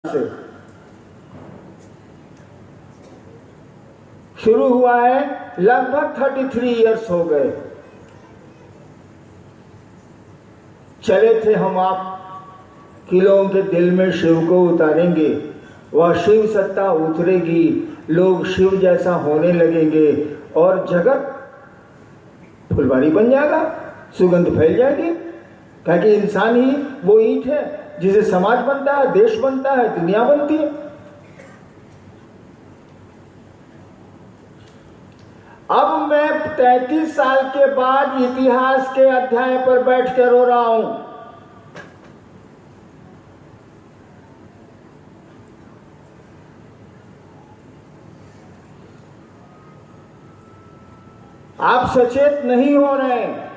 से शुरू हुआ है, लगभग 33 इयर्स हो गए। चले थे हम आप कि लोगों के दिल में शिव को उतारेंगे, वह शिव सत्ता उतरेगी, लोग शिव जैसा होने लगेंगे और जगत फुलवारी बन जाएगा, सुगंध फैल जाएगी। क्योंकि इंसान ही वो ईंट है जिसे समाज बनता है, देश बनता है, दुनिया बनती है। अब मैं 33 साल के बाद इतिहास के अध्याय पर बैठ कर रो रहा हूं। आप सचेत नहीं हो रहे हैं,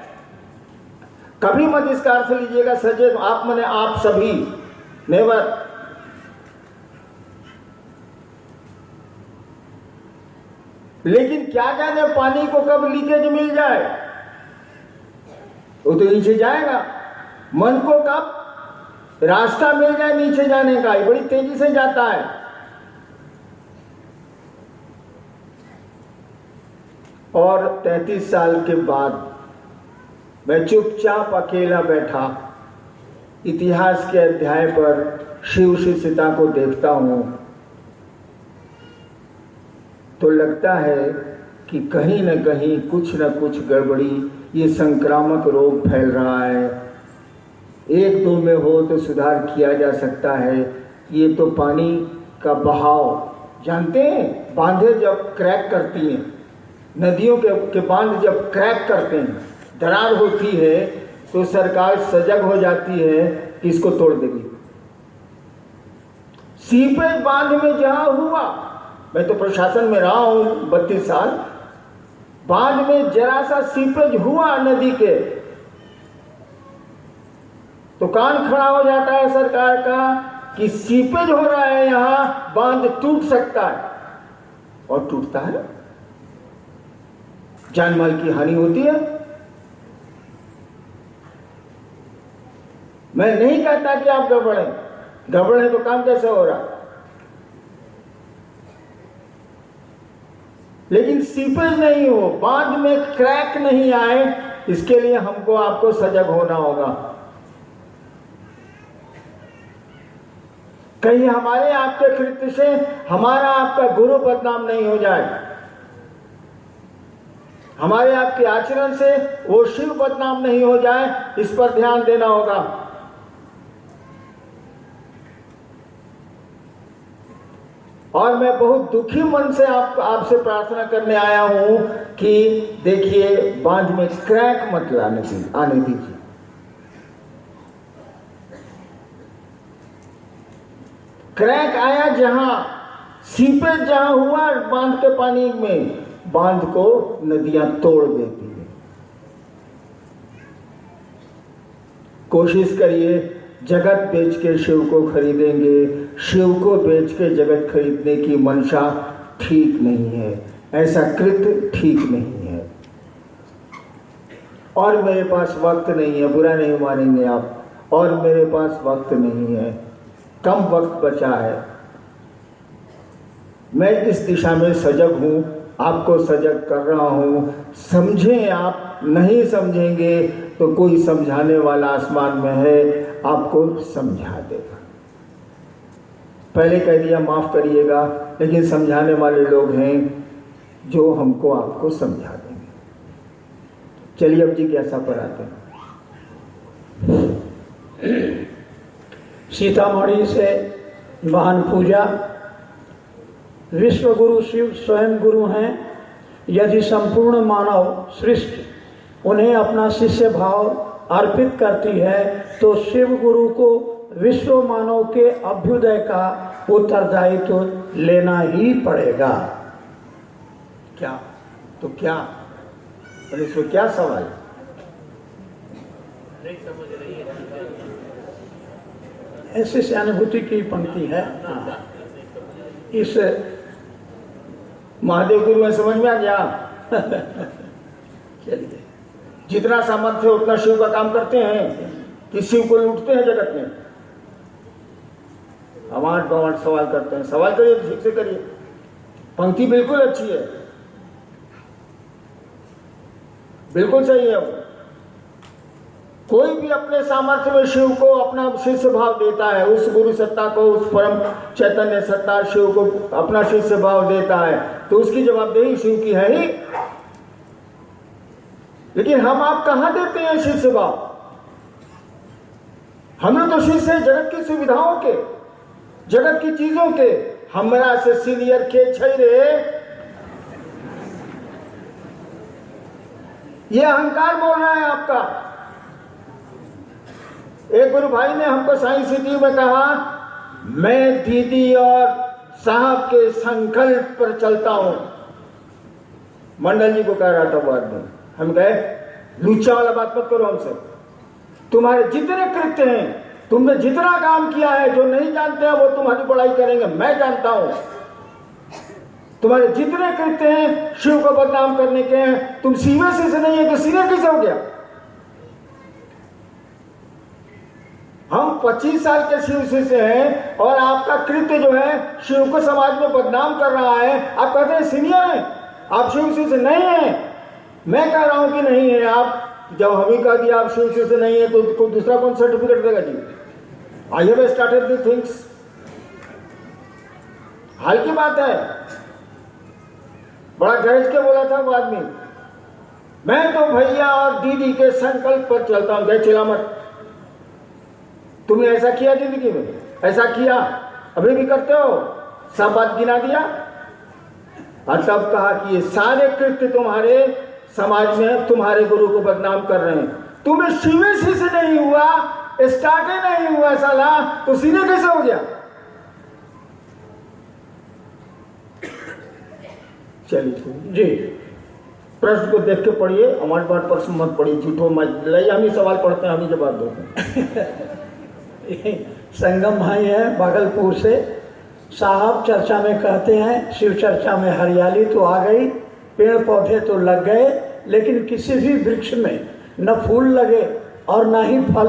कभी मत इसका अर्थ लीजिएगा सचेत आप मने आप सभी, नेवर। लेकिन क्या जाने पानी को कब लीकेज मिल जाए, वो तो नीचे जाएगा। मन को कब रास्ता मिल जाए नीचे जाने का, ये बड़ी तेजी से जाता है। और 33 साल के बाद मैं चुपचाप अकेला बैठा इतिहास के अध्याय पर शिव सीता को देखता हूं तो लगता है कि कहीं न कहीं कुछ न कुछ गड़बड़ी, ये संक्रामक रोग फैल रहा है। एक दो में हो तो सुधार किया जा सकता है। ये तो पानी का बहाव, जानते हैं बांधे जब क्रैक करती हैं, नदियों के बांध जब क्रैक करते हैं, दरार होती है, तो सरकार सजग हो जाती है कि इसको तोड़ देगी। सीपेज बांध में जहां हुआ, मैं तो प्रशासन में रहा हूं 32 साल, बांध में जरा सा सीपेज हुआ नदी के तो कान खड़ा हो जाता है सरकार का कि सीपेज हो रहा है, यहां बांध टूट सकता है, और टूटता है, जान माल की हानि होती है। मैं नहीं कहता कि आप गड़बड़ है तो काम कैसे हो रहा, लेकिन सीपेज नहीं हो, बांध में क्रैक नहीं आए, इसके लिए हमको आपको सजग होना होगा। कहीं हमारे आपके कृत्य से हमारा आपका गुरु बदनाम नहीं हो जाए, हमारे आपके आचरण से वो शिव बदनाम नहीं हो जाए, इस पर ध्यान देना होगा। और मैं बहुत दुखी मन से आपसे प्रार्थना करने आया हूं कि देखिए बांध में क्रैक मत आने दीजिए। क्रैक आया जहां, सीपेज जहां हुआ बांध के पानी में, बांध को नदियां तोड़ देती है। कोशिश करिए, जगत बेच के शिव को खरीदेंगे, शिव को बेच के जगत खरीदने की मंशा ठीक नहीं है, ऐसा कृत्य ठीक नहीं है। और मेरे पास वक्त नहीं है, बुरा नहीं मानेंगे आप, और मेरे पास वक्त नहीं है, कम वक्त बचा है। मैं इस दिशा में सजग हूं, आपको सजग कर रहा हूं। समझें आप, नहीं समझेंगे तो कोई समझाने वाला आसमान में है, आपको समझा देगा। पहले कह दिया माफ करिएगा, लेकिन समझाने वाले लोग हैं जो हमको आपको समझा देंगे। चलिए अब जिज्ञासा पर आते हैं। सीतामढ़ी से महान पूजा, विश्व गुरु शिव स्वयं गुरु हैं। यदि संपूर्ण मानव सृष्टि उन्हें अपना शिष्य भाव अर्पित करती है तो शिव गुरु को विश्व मानव के अभ्युदय का उत्तरदायित्व तो लेना ही पड़ेगा। क्या तो क्या, अरे इसमें क्या सवाल, नहीं समझ रही है। ऐसे से अनुभूति की पंक्ति है। इस महादेव गुरु में समझ में आ गया। चलिए, जितना सामर्थ्य है उतना शिव का काम करते हैं कि शिव को लूटते हैं जगत में। हम 8 सवाल करते हैं। सवाल करिए, ठीक से करिए। पंक्ति बिल्कुल अच्छी है, बिल्कुल सही है। कोई भी अपने सामर्थ्य में शिव को अपना शिष्य भाव देता है, उस गुरु सत्ता को, उस परम चैतन्य सत्ता शिव को अपना शिष्य भाव देता है, तो उसकी जवाबदेही शिव की है ही। लेकिन हम आप कहां देते हैं शिष्य भाव? हमें तो शिष्य है जगत की सुविधाओं के, जगत की चीजों के। हमरा से सीनियर के छैरे, ये अहंकार बोल रहा है आपका। एक गुरु भाई ने हमको साइंस सिटी में कहा, मैं दीदी और साहब के संकल्प पर चलता हूं। मंडल जी को कह रहा था वो आदमी। हम कहे, लूचा वाला बात मत करो हमसे। तुम्हारे जितने कृत्य हैं, तुमने जितना काम किया है, जो नहीं जानते हैं वो तुम्हारी बड़ाई करेंगे, मैं जानता हूं। तुम्हारे जितने कृत्य हैं शिव को बदनाम करने के हैं। तुम सीबीएसई से नहीं है तो सीनियर कैसे हो गया? हम 25 साल के शिव शिष्य हैं और आपका कृत्य जो है शिव को समाज में बदनाम कर रहा है। आप कहते हैं सीनियर हैं, आप शिव शिष्य नहीं हैं। मैं कह रहा हूं कि नहीं है आप। जब हमें कह दिया आप शिव शिष्य नहीं है तो दूसरा कौन सर्टिफिकेट देगा जी? I have started the things. हाल की बात है, बड़ा गरज के बोला था वो आदमी, मैं तो भैया और दीदी के संकल्प पर चलता हूं। चिल्ला मत। तुमने ऐसा किया जिंदगी में? ऐसा किया, अभी भी करते हो? सब बात गिना दिया और तब कहा कि ये सारे कृत्य तुम्हारे समाज में तुम्हारे गुरु को बदनाम कर रहे हैं। तुम्हें शिवेशी से नहीं हुआ, स्टार्टे नहीं हुआ साला, तो सीने कैसे हो गया? चलिए जी, प्रश्न को देख के पढ़िए, हमारी बात पर मत पढ़िए, झूठो मत लड़ाई। हम ही सवाल पढ़ते हैं, हम ही जवाब देते हैं। संगम भाई है भागलपुर से। साहब चर्चा में कहते हैं, शिव चर्चा में हरियाली तो आ गई, पेड़ पौधे तो लग गए, लेकिन किसी भी वृक्ष में न फूल लगे और न ही फल,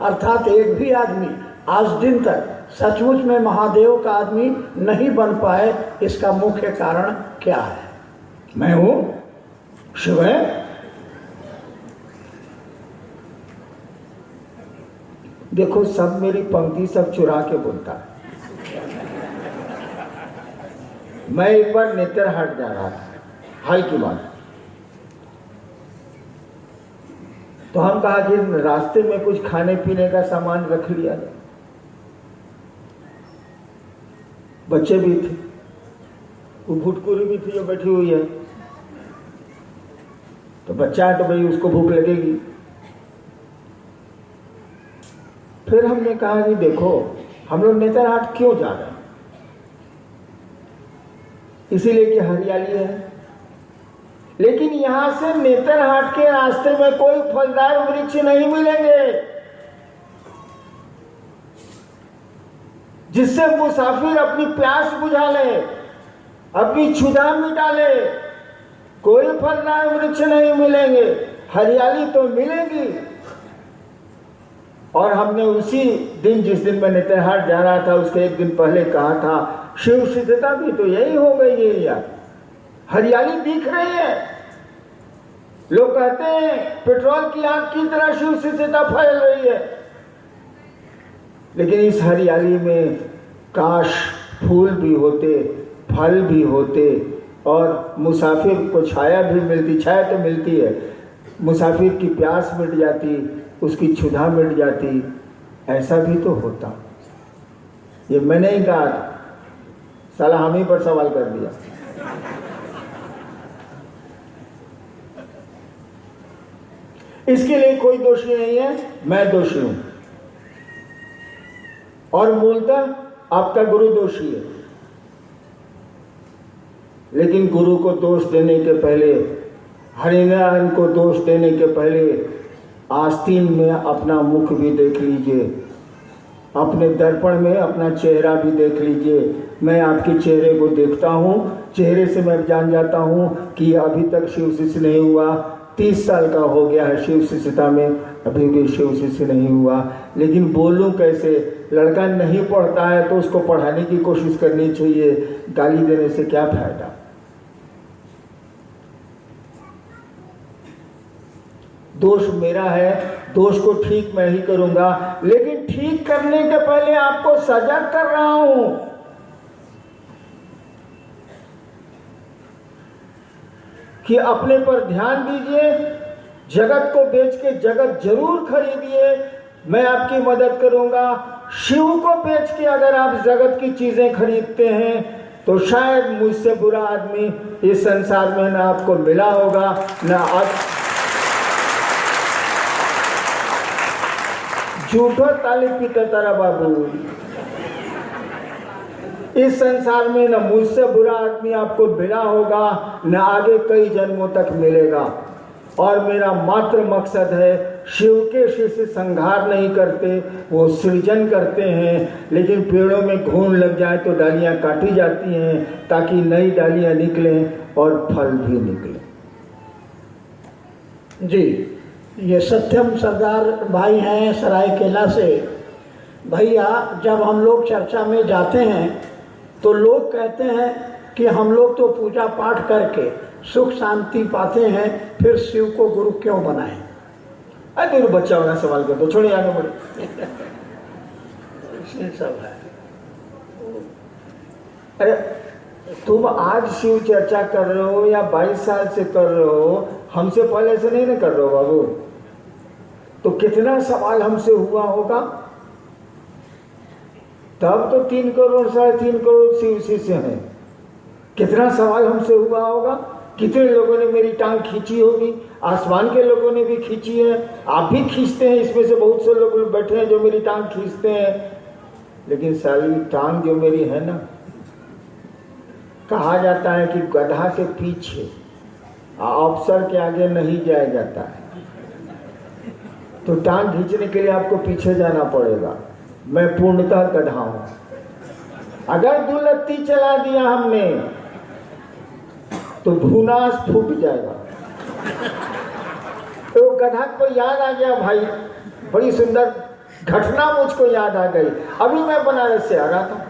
अर्थात एक भी आदमी आज दिन तक सचमुच में महादेव का आदमी नहीं बन पाए। इसका मुख्य कारण क्या है? मैं हूं, शिव है। देखो, सब मेरी पंक्ति सब चुरा के बोलता है। मैं एक बार नेतरहाट जा रहा था, हाल की बात। तो हम कहा कि रास्ते में कुछ खाने पीने का सामान रख लिया जाए। बच्चे भी थे, वो भुटकुरी भी थी जो बैठी हुई है। तो बच्चा है तो भाई उसको भूख लगेगी। फिर हमने कहा कि देखो, हम लोग नेतरहाट क्यों जा रहे हैं? इसीलिए कि हरियाली है। लेकिन यहां से नेतरहाट के रास्ते में कोई फलदार वृक्ष नहीं मिलेंगे जिससे मुसाफिर अपनी प्यास बुझा ले, अपनी क्षुधा मिटा ले। कोई फलदार वृक्ष नहीं मिलेंगे, हरियाली तो मिलेगी। और हमने उसी दिन, जिस दिन मैं नेतरहाट जा रहा था, उसके एक दिन पहले कहा था, शिव सिद्धता भी तो यही हो गई है यार। हरियाली दिख रही है। लोग कहते हैं पेट्रोल की आग की तरह शिव सिद्धता फैल रही है। लेकिन इस हरियाली में काश फूल भी होते, फल भी होते और मुसाफिर को छाया भी मिलती। छाया तो मिलती है, मुसाफिर की प्यास मिट जाती, उसकी क्षुधा मिट जाती। ऐसा भी तो होता। ये मैंने ही कहा था, साला हम ही पर सवाल कर दिया। इसके लिए कोई दोषी नहीं है, मैं दोषी हूं। और मूलतः आपका गुरु दोषी है। लेकिन गुरु को दोष देने के पहले, हरिनारायण को दोष देने के पहले आस्तीन में अपना मुख भी देख लीजिए, अपने दर्पण में अपना चेहरा भी देख लीजिए। मैं आपके चेहरे को देखता हूँ, चेहरे से मैं जान जाता हूँ कि अभी तक शिव शिष्य नहीं हुआ। 30 साल का हो गया है शिव शिष्यता में, अभी भी शिव शिष्य नहीं हुआ। लेकिन बोलूं कैसे? लड़का नहीं पढ़ता है तो उसको पढ़ाने की कोशिश करनी चाहिए, गाली देने से क्या फायदा। दोष मेरा है, दोष को ठीक मैं ही करूंगा, लेकिन ठीक करने के पहले आपको सजग कर रहा हूं कि अपने पर ध्यान दीजिए, जगत को बेच के जगत जरूर खरीदिए, मैं आपकी मदद करूंगा। शिव को बेच के अगर आप जगत की चीजें खरीदते हैं तो शायद मुझसे बुरा आदमी इस संसार में ना आपको मिला होगा, ना आप झूठो ताली पीते तारा बाबू। इस संसार में न मुझसे बुरा आदमी आपको मिला होगा, न आगे कई जन्मों तक मिलेगा। और मेरा मात्र मकसद है, शिव के शिष्य संहार नहीं करते, वो सृजन करते हैं। लेकिन पेड़ों में घून लग जाए तो डालियां काटी जाती हैं ताकि नई डालियां निकलें और फल भी निकलें। जी, ये सत्यम सरदार भाई हैं सरायकेला से। भैया, जब हम लोग चर्चा में जाते हैं तो लोग कहते हैं कि हम लोग तो पूजा पाठ करके सुख शांति पाते हैं, फिर शिव को गुरु क्यों बनाएं? अरे बच्चा वाला सवाल कर दो, छोड़िए आगे बढ़े। सब है। अरे तुम आज शिव चर्चा कर रहे हो या 22 साल से कर रहे हो, हमसे पहले से नहीं ना कर रहे हो बाबू। तो कितना सवाल हमसे हुआ होगा? तब तो 3 करोड़ 3.5 करोड़ शिव शिष्य हैं। कितना सवाल हमसे हुआ होगा? कितने लोगों ने मेरी टांग खींची होगी? आसमान के लोगों ने भी खींची है, आप भी खींचते हैं। इसमें से बहुत से लोग बैठे हैं जो मेरी टांग खींचते हैं। लेकिन साली टांग जो मेरी है ना, कहा जाता है कि गधा के पीछे अफसर के आगे नहीं जाया जाता है। तो टांग खींचने के लिए आपको पीछे जाना पड़ेगा। मैं पूर्णतः गधा हूं। अगर दुलत्ती चला दिया हमने तो भूनास फूट जाएगा। तो गधा को याद आ गया भाई, बड़ी सुंदर घटना मुझको याद आ गई। अभी मैं बनारस से आ रहा था,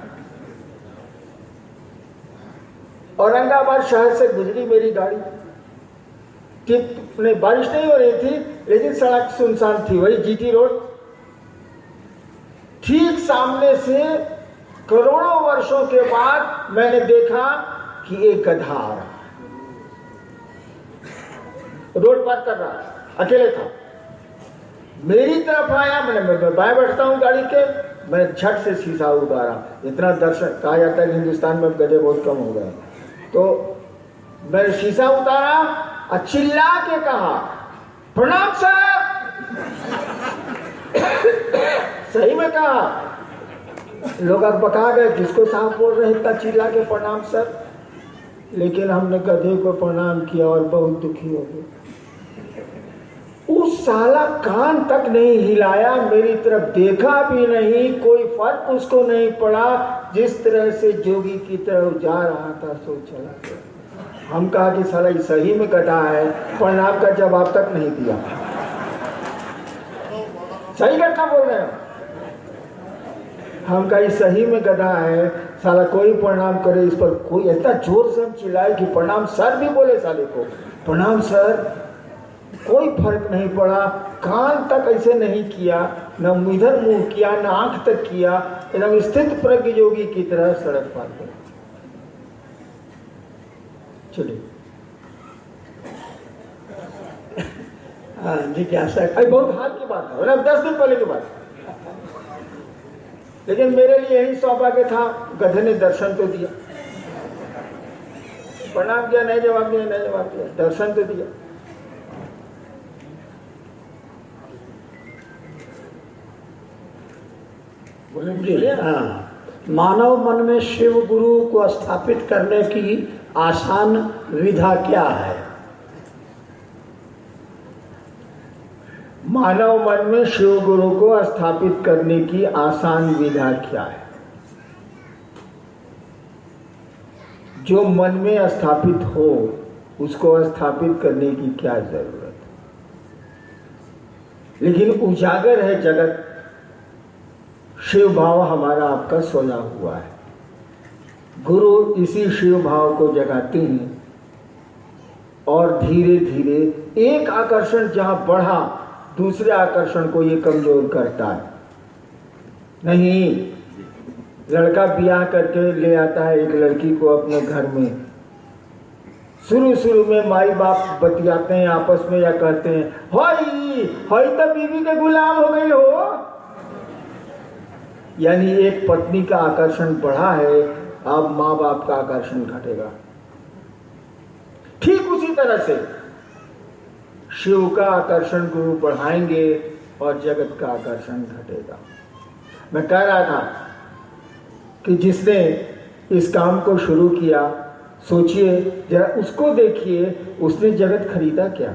औरंगाबाद शहर से गुजरी मेरी गाड़ी। नहीं, बारिश नहीं हो रही थी, लेकिन सड़क सुनसान थी, वही जीटी रोड। ठीक सामने से करोड़ों वर्षों के बाद मैंने देखा कि एक गधा आ रहा, रोड पार कर रहा, अकेले था, मेरी तरफ आया। मैं बाएं बैठता हूं गाड़ी के, मैंने झट से शीशा उतारा। इतना दर्शक, कहा जाता है हिंदुस्तान में गधे बहुत कम हो गए, तो मैंने शीशा उतारा और चिल्ला के कहा, प्रणाम सर। सही में कहा। लोग अब बका गए, किसको साहब बोल रहे इतना चिल्ला के प्रणाम सर। लेकिन हमने गधे को प्रणाम किया और बहुत दुखी हो गए। उस साला कान तक नहीं हिलाया, मेरी तरफ देखा भी नहीं, कोई फर्क उसको नहीं पड़ा। जिस तरह से जोगी की तरफ जा रहा था सो चला गया। हम कहा कि साला सही में गधा है, प्रणाम का जवाब तक नहीं दिया। सही घटना बोल रहे हैं हम। कहा सही में गधा है, साला कोई प्रणाम करे इस पर। कोई इतना जोर से हम चिल्लाए कि प्रणाम सर भी बोले साले को, प्रणाम सर। कोई फर्क नहीं पड़ा, कान तक ऐसे नहीं किया, न इधर मुंह किया, न आंख तक किया, एकदम स्थित प्रज्ञ योगी की तरह सड़क पार कर। चलिए जिज्ञासा बहुत हाल की बात है, 10 दिन पहले की बात। लेकिन मेरे लिए यही सौभाग्य था, गधे ने दर्शन तो दिया। प्रणाम किया, नहीं जवाब दिया, नहीं जवाब दिया, दर्शन तो दिया। मानव मन में शिव गुरु को स्थापित करने की आसान विधा क्या है? मानव मन में शिव गुरु को स्थापित करने की आसान विधा क्या है? जो मन में स्थापित हो उसको स्थापित करने की क्या जरूरत है? लेकिन उजागर है जगत, शिव भाव हमारा आपका सोया हुआ है। गुरु इसी शिव भाव को जगाते हैं और धीरे धीरे एक आकर्षण जहां बढ़ा दूसरे आकर्षण को ये कमजोर करता है। नहीं, लड़का ब्याह करके ले आता है एक लड़की को अपने घर में, शुरू में माई बाप बतियाते हैं आपस में या कहते हैं हई तो बीवी के गुलाम हो गई हो, यानी एक पत्नी का आकर्षण बढ़ा है, अब माँ बाप का आकर्षण घटेगा। ठीक उसी तरह से शिव का आकर्षण गुरु बढ़ाएंगे और जगत का आकर्षण घटेगा। मैं कह रहा था कि जिसने इस काम को शुरू किया, सोचिए जरा, उसको देखिए, उसने जगत खरीदा क्या?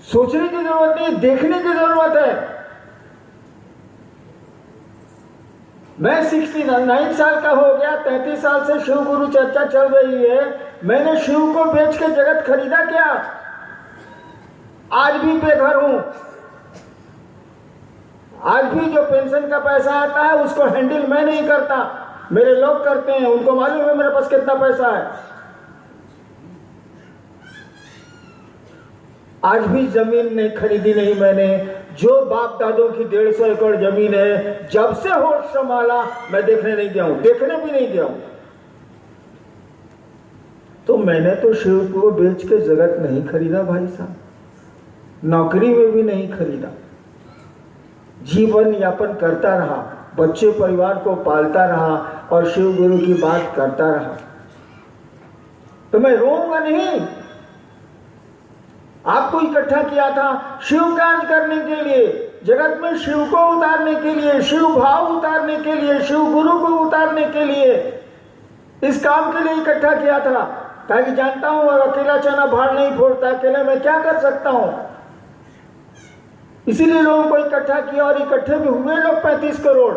सोचने की जरूरत नहीं, देखने की जरूरत है। मैं 69 साल का हो गया, 33 साल से शिव गुरु चर्चा चल रही है। मैंने शिव को बेच के जगत खरीदा क्या? आज भी बेघर हूं। आज भी जो पेंशन का पैसा आता है उसको हैंडल मैं नहीं करता, मेरे लोग करते हैं। उनको मालूम है मेरे पास कितना पैसा है। आज भी जमीन नहीं खरीदी नहीं मैंने। जो बाप दादों की 150 एकड़ जमीन है, जब से होश संभाला मैं देखने नहीं गया हूं, देखने भी नहीं गया हूं। तो मैंने तो शिव को बेच के जगत नहीं खरीदा भाई साहब, नौकरी में भी नहीं खरीदा। जीवन यापन करता रहा, बच्चे परिवार को पालता रहा और शिव गुरु की बात करता रहा। तो मैं रोऊंगा नहीं। आपको इकट्ठा किया था शिव कार्य करने के लिए, जगत में शिव को उतारने के लिए, शिव भाव उतारने के लिए, शिव गुरु को उतारने के लिए, इस काम के लिए इकट्ठा किया था। ताकि जानता हूं और अकेला चना भाड़ नहीं फोड़ता, अकेले मैं क्या कर सकता हूं। इसीलिए लोगों को इकट्ठा किया और इकट्ठे भी हुए लोग 35 करोड़।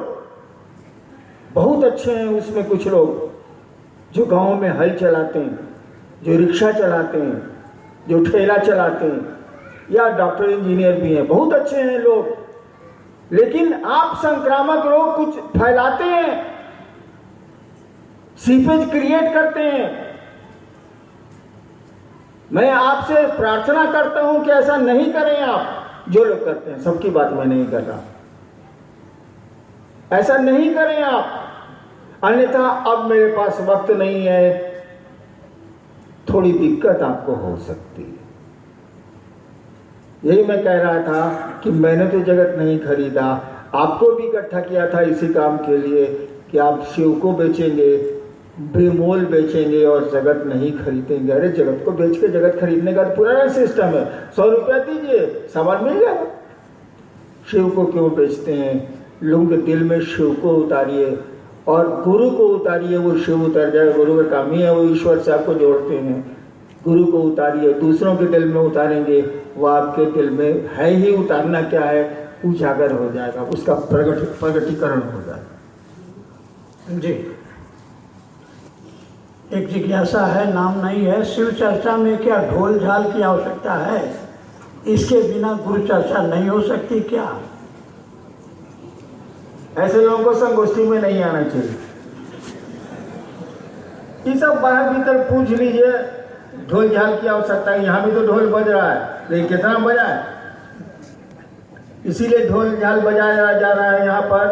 बहुत अच्छे हैं उसमें कुछ लोग जो गांव में हल चलाते हैं, जो रिक्शा चलाते हैं, जो ठेला चलाते हैं, या डॉक्टर इंजीनियर भी हैं, बहुत अच्छे हैं लोग। लेकिन आप संक्रामक रोग कुछ फैलाते हैं, सीपेज क्रिएट करते हैं। मैं आपसे प्रार्थना करता हूं कि ऐसा नहीं करें आप। जो लोग करते हैं, सबकी बात मैं नहीं कर रहा, ऐसा नहीं करें आप। अन्यथा अब मेरे पास वक्त नहीं है, थोड़ी दिक्कत आपको हो सकती है। यही मैं कह रहा था कि मैंने तो जगत नहीं खरीदा, आपको भी इकट्ठा किया था इसी काम के लिए कि आप शिव को बेचेंगे, बेमोल बेचेंगे और जगत नहीं खरीदेंगे। अरे जगत को बेच के जगत खरीदने का तो पुराना सिस्टम है। 100 रुपया दीजिए, सामान मिल जाएगा। शिव को क्यों बेचते हैं? लोगों के दिल में शिव को उतारिए और गुरु को उतारिए, वो शिव उतर जाएगा। गुरु का काम ही है, वो ईश्वर से आपको जोड़ते हैं। गुरु को उतारिए, दूसरों के दिल में उतारेंगे, वो आपके दिल में है ही। उतारना क्या है? उजागर हो जाएगा, उसका प्रगटीकरण हो जाएगा। जी, एक जिज्ञासा है, नाम नहीं है। शिव चर्चा में क्या ढोल झाल की आवश्यकता है? इसके बिना गुरु चर्चा नहीं हो सकती क्या? ऐसे लोगों को संगोष्ठी में नहीं आना चाहिए। ये सब बाहर भीतर पूछ लीजिए, ढोल झाल की आवश्यकता है। यहाँ भी तो ढोल बज रहा है, लेकिन कितना बजा है? इसीलिए ढोल झाल बजाया जा रहा है यहाँ पर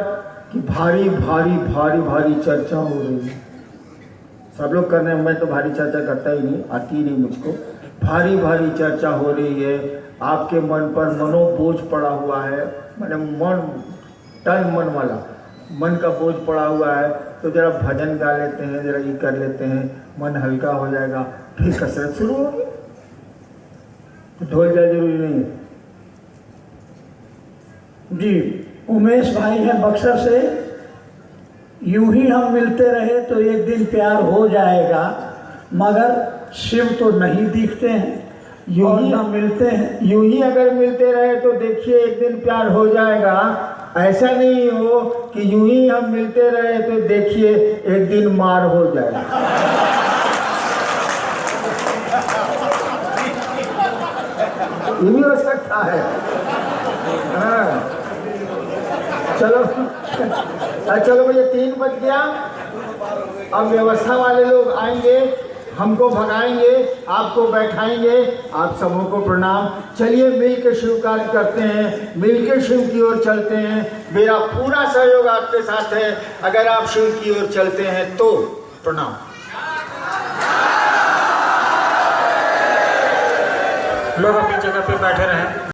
कि भारी भारी भारी भारी चर्चा हो रही है। सब लोग कर रहे हैं, मैं तो भारी चर्चा करता ही नहीं, आती ही नहीं मुझको। भारी भारी चर्चा हो रही है, आपके मन पर मनोबोझ पड़ा हुआ है, मैंने मन तन मन वाला मन का बोझ पड़ा हुआ है। तो जरा भजन गा लेते हैं, जरा ये कर लेते हैं, मन हल्का हो जाएगा, फिर कसरत शुरू होगी। तो ढोल जाए जरूरी नहीं है। जी, उमेश भाई हैं बक्सर से। यूं ही हम मिलते रहे तो एक दिन प्यार हो जाएगा, मगर शिव तो नहीं दिखते हैं, यूं ही हम मिलते हैं। यूं ही अगर मिलते रहे तो देखिए एक दिन प्यार हो जाएगा। ऐसा नहीं हो कि यूं ही हम मिलते रहे तो देखिए एक दिन मार हो जाएगा। ये भी हो सकता है। हाँ। चलो चलो भैया 3 बज गया। अब व्यवस्था वाले लोग आएंगे, हमको भगाएंगे, आपको बैठाएंगे। आप सबों को प्रणाम। चलिए मिल के शिव कार्य करते हैं, मिल के शिव की ओर चलते हैं। मेरा पूरा सहयोग आपके साथ है। अगर आप शिव की ओर चलते हैं तो प्रणाम। लोग अपनी जगह पे बैठे रहें।